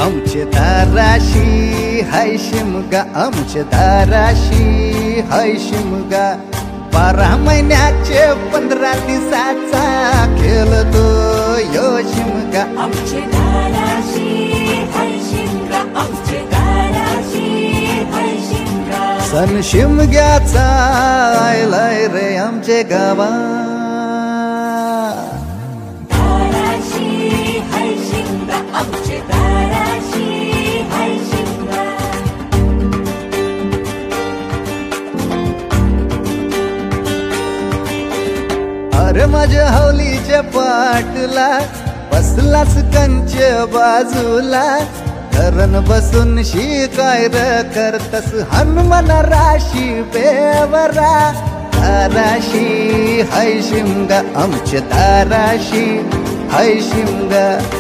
आमचे दाराशी हाय शिमगा, आमचे दाराशी हाय शिमगा. 12 महिन्याचे 15 दिवसाचा खेळतो यो शिमगा. आमचे दाराशी हाय शिमगा, आमचे दाराशी हाय शिमगा. सण शिमग्याचा आयलाय रे आमचे गावा. दाराशी हाय शिमगा, आमचे दाराशी हाय शिमगा. अरे माझ्या हौलीच्या पाटला बसलास कंच बाजूला. धरण बसून शिकाय र करतस हनुमान राशी बेवरा. दाराशी हाय शिमगा, आमच्या दाराशी हाय शिमगा.